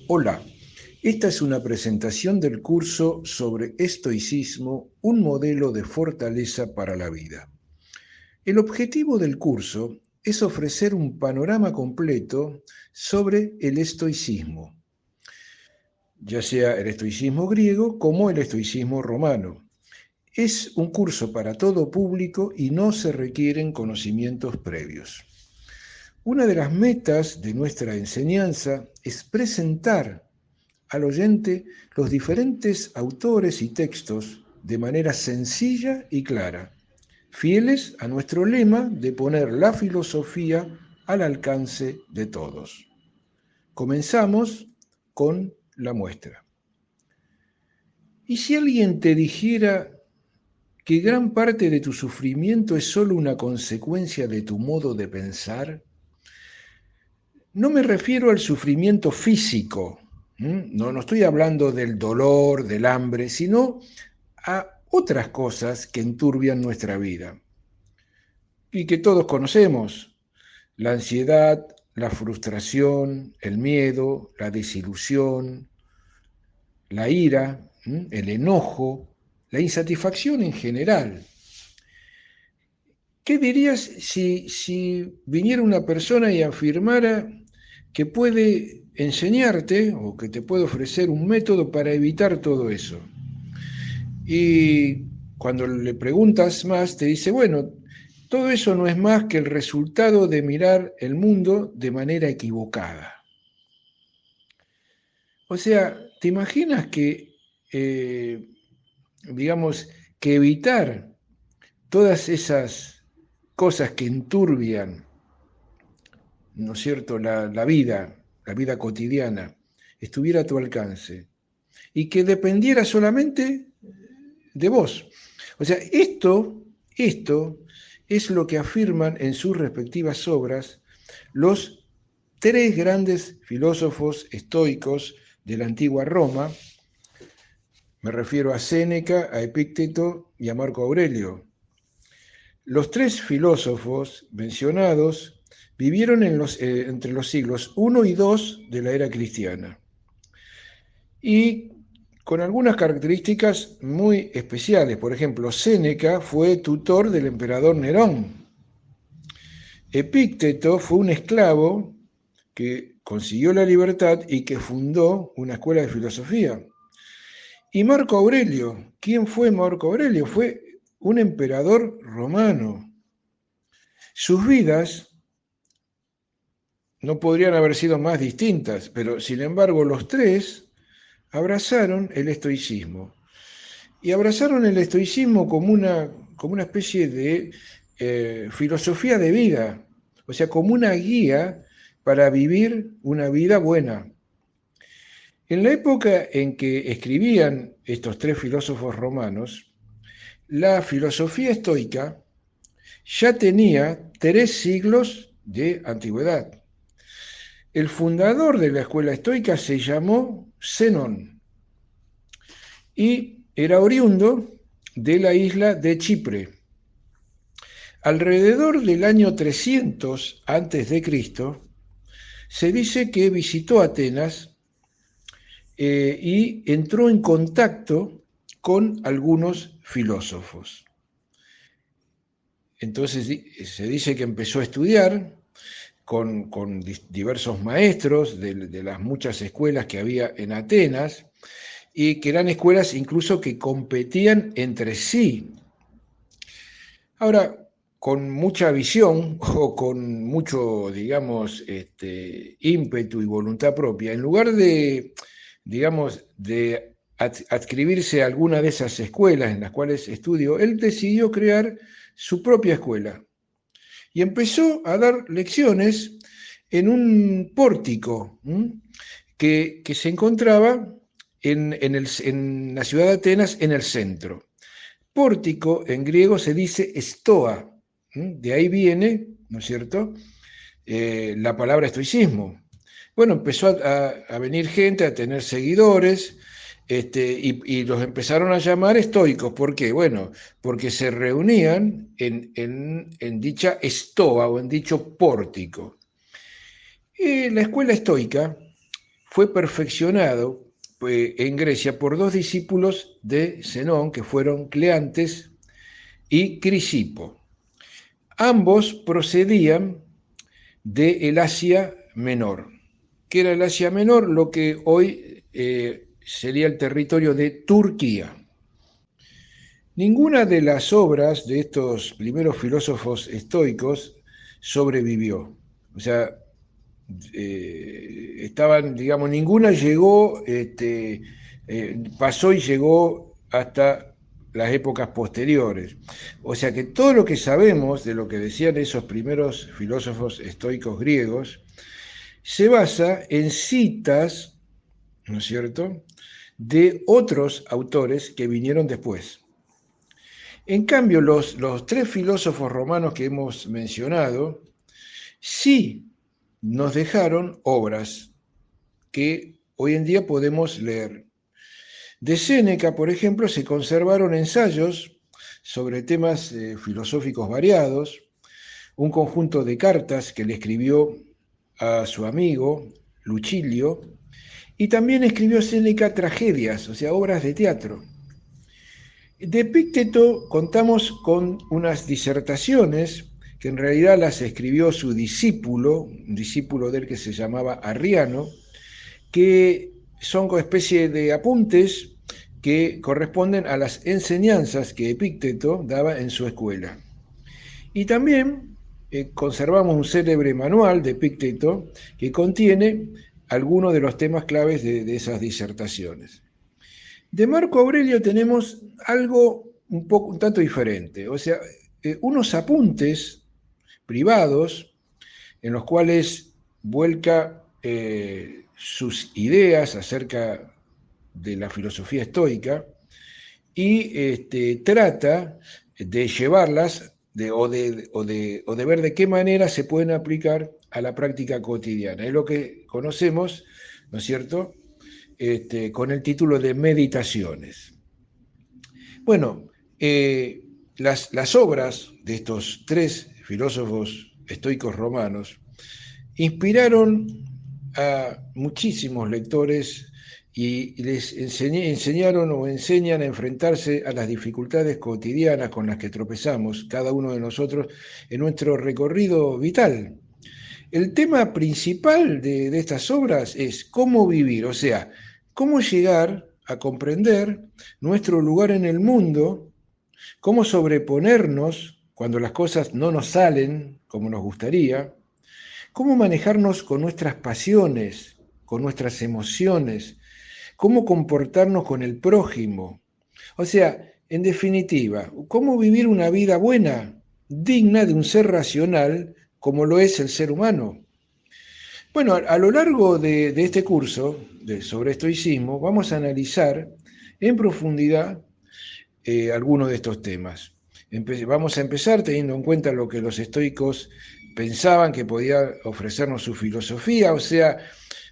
Hola, esta es una presentación del curso sobre estoicismo, un modelo de fortaleza para la vida. El objetivo del curso es ofrecer un panorama completo sobre el estoicismo, ya sea el estoicismo griego como el estoicismo romano. Es un curso para todo público y no se requieren conocimientos previos. Una de las metas de nuestra enseñanza es presentar al oyente los diferentes autores y textos de manera sencilla y clara, fieles a nuestro lema de poner la filosofía al alcance de todos. Comenzamos con la muestra. ¿Y si alguien te dijera que gran parte de tu sufrimiento es solo una consecuencia de tu modo de pensar? No me refiero al sufrimiento físico, no estoy hablando del dolor, del hambre, sino a otras cosas que enturbian nuestra vida y que todos conocemos: la ansiedad, la frustración, el miedo, la desilusión, la ira, el enojo, la insatisfacción en general. ¿Qué dirías si viniera una persona y afirmara que puede enseñarte o que te puede ofrecer un método para evitar todo eso? Y cuando le preguntas más, te dice, bueno, todo eso no es más que el resultado de mirar el mundo de manera equivocada. O sea, ¿te imaginas eh, digamos, que evitar todas esas cosas que enturbian, ¿no es cierto?, la vida cotidiana, estuviera a tu alcance y que dependiera solamente de vos? O sea, esto es lo que afirman en sus respectivas obras los tres grandes filósofos estoicos de la antigua Roma. Me refiero a Séneca, a Epícteto y a Marco Aurelio. Los tres filósofos mencionados vivieron entre los siglos I y II de la era cristiana y con algunas características muy especiales. Por ejemplo, Séneca fue tutor del emperador Nerón. Epícteto fue un esclavo que consiguió la libertad y que fundó una escuela de filosofía. Y Marco Aurelio, ¿quién fue Marco Aurelio? Fue un emperador romano. Sus vidas no podrían haber sido más distintas, pero sin embargo los tres abrazaron el estoicismo. Y abrazaron el estoicismo como una especie de filosofía de vida, o sea, como una guía para vivir una vida buena. En la época en que escribían estos tres filósofos romanos, la filosofía estoica ya tenía 3 siglos de antigüedad. El fundador de la escuela estoica se llamó Zenón y era oriundo de la isla de Chipre. Alrededor del año 300 a.C., se dice que visitó Atenas y entró en contacto con algunos filósofos. Entonces se dice que empezó a estudiar con diversos maestros de las muchas escuelas que había en Atenas y que eran escuelas incluso que competían entre sí. Ahora, con mucha visión o con mucho, digamos, ímpetu y voluntad propia, en lugar de, digamos, de adscribirse a alguna de esas escuelas en las cuales estudió, él decidió crear su propia escuela y empezó a dar lecciones en un pórtico que se encontraba en la ciudad de Atenas, en el centro. Pórtico en griego se dice estoa, de ahí viene, ¿no es cierto?, la palabra estoicismo. Bueno, empezó a venir gente, a tener seguidores, y los empezaron a llamar estoicos. ¿Por qué? Bueno, porque se reunían en dicha estoa o en dicho pórtico. Y la escuela estoica fue perfeccionado en Grecia por dos discípulos de Zenón, que fueron Cleantes y Crisipo. Ambos procedían del Asia Menor. ¿Qué era el Asia Menor? Lo que hoy sería el territorio de Turquía. Ninguna de las obras de estos primeros filósofos estoicos sobrevivió. O sea, estaban, digamos, ninguna llegó, pasó y llegó hasta las épocas posteriores. O sea que todo lo que sabemos de lo que decían esos primeros filósofos estoicos griegos se basa en citas, ¿no es cierto?, de otros autores que vinieron después. En cambio, los tres filósofos romanos que hemos mencionado sí nos dejaron obras que hoy en día podemos leer. De Séneca, por ejemplo, se conservaron ensayos sobre temas filosóficos variados, un conjunto de cartas que le escribió a su amigo Lucilio, y también escribió Séneca tragedias, o sea, obras de teatro. De Epicteto contamos con unas disertaciones que en realidad las escribió su discípulo, un discípulo de él que se llamaba Arriano, que son como especie de apuntes que corresponden a las enseñanzas que Epicteto daba en su escuela. Y también conservamos un célebre manual de Epicteto que contiene algunos de los temas claves de esas disertaciones. De Marco Aurelio tenemos algo un tanto diferente, o sea, unos apuntes privados en los cuales vuelca sus ideas acerca de la filosofía estoica y trata de llevarlas o de ver de qué manera se pueden aplicar a la práctica cotidiana. Es lo que conocemos, ¿no es cierto?, con el título de Meditaciones. Bueno, las obras de estos tres filósofos estoicos romanos inspiraron a muchísimos lectores y les enseñaron o enseñan a enfrentarse a las dificultades cotidianas con las que tropezamos cada uno de nosotros en nuestro recorrido vital. El tema principal de estas obras es cómo vivir, o sea, cómo llegar a comprender nuestro lugar en el mundo, cómo sobreponernos cuando las cosas no nos salen como nos gustaría, cómo manejarnos con nuestras pasiones, con nuestras emociones, cómo comportarnos con el prójimo. O sea, en definitiva, cómo vivir una vida buena, digna de un ser racional como lo es el ser humano. Bueno, a lo largo de este curso sobre estoicismo vamos a analizar en profundidad algunos de estos temas. Vamos a empezar teniendo en cuenta lo que los estoicos pensaban que podía ofrecernos su filosofía, o sea,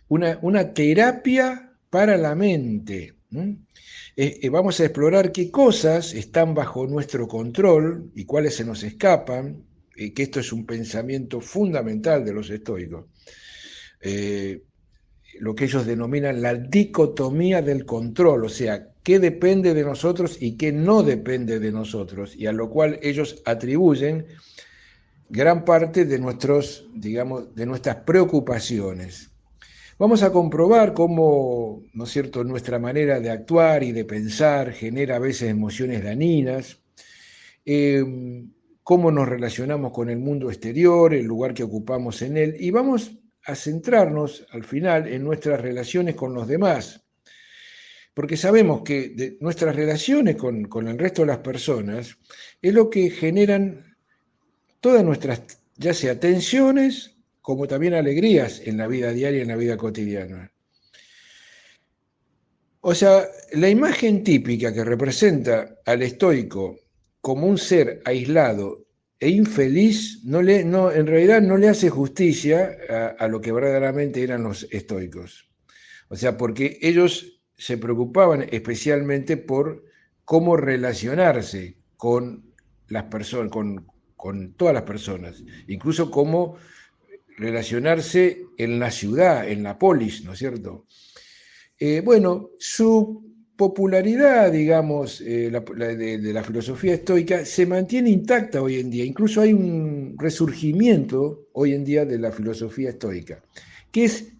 una terapia para la mente. Vamos a explorar qué cosas están bajo nuestro control y cuáles se nos escapan, que esto es un pensamiento fundamental de los estoicos. Lo que ellos denominan la dicotomía del control, o sea, qué depende de nosotros y qué no depende de nosotros, y a lo cual ellos atribuyen gran parte de nuestros, digamos, de nuestras preocupaciones. Vamos a comprobar cómo, ¿no es cierto?, nuestra manera de actuar y de pensar genera a veces emociones dañinas, cómo nos relacionamos con el mundo exterior, el lugar que ocupamos en él, y vamos a centrarnos al final en nuestras relaciones con los demás, porque sabemos que nuestras relaciones con el resto de las personas es lo que generan todas nuestras, ya sea tensiones como también alegrías en la vida diaria, en la vida cotidiana. O sea, la imagen típica que representa al estoico como un ser aislado e infeliz, en realidad no le hace justicia a lo que verdaderamente eran los estoicos. O sea, porque ellos se preocupaban especialmente por cómo relacionarse con las personas, con todas las personas, incluso cómo relacionarse en la ciudad, en la polis, ¿no es cierto? Bueno, su popularidad, digamos, de la filosofía estoica se mantiene intacta hoy en día. Incluso hay un resurgimiento hoy en día de la filosofía estoica, que es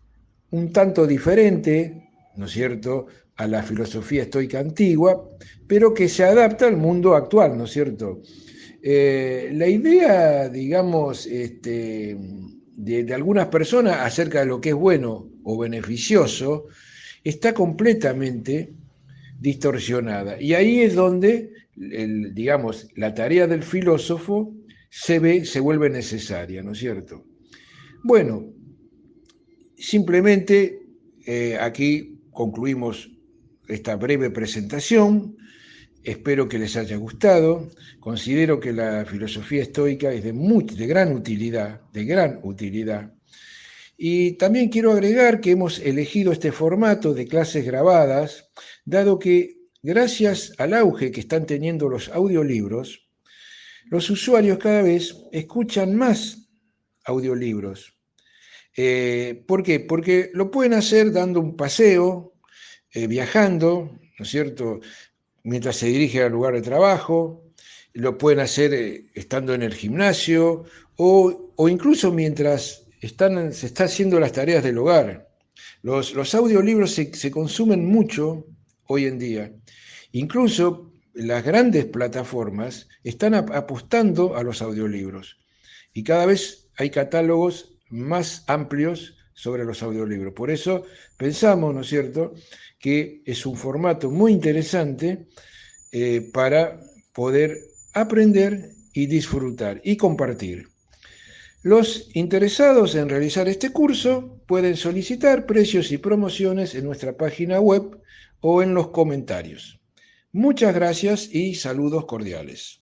un tanto diferente, ¿no es cierto?, a la filosofía estoica antigua, pero que se adapta al mundo actual, ¿no es cierto? La idea, digamos, de algunas personas acerca de lo que es bueno o beneficioso está completamente distorsionada. Y ahí es donde, digamos, la tarea del filósofo se vuelve necesaria, ¿no es cierto? Bueno, simplemente aquí concluimos esta breve presentación. Espero que les haya gustado. Considero que la filosofía estoica es de gran utilidad, de gran utilidad. Y también quiero agregar que hemos elegido este formato de clases grabadas, dado que gracias al auge que están teniendo los audiolibros, los usuarios cada vez escuchan más audiolibros. ¿Por qué? Porque lo pueden hacer dando un paseo, viajando, ¿no es cierto?, mientras se dirige al lugar de trabajo, lo pueden hacer estando en el gimnasio o incluso mientras se están haciendo las tareas del hogar. Los audiolibros se consumen mucho hoy en día. Incluso las grandes plataformas están apostando a los audiolibros y cada vez hay catálogos más amplios sobre los audiolibros. Por eso pensamos, ¿no es cierto?, que es un formato muy interesante para poder aprender y disfrutar y compartir. Los interesados en realizar este curso pueden solicitar precios y promociones en nuestra página web o en los comentarios. Muchas gracias y saludos cordiales.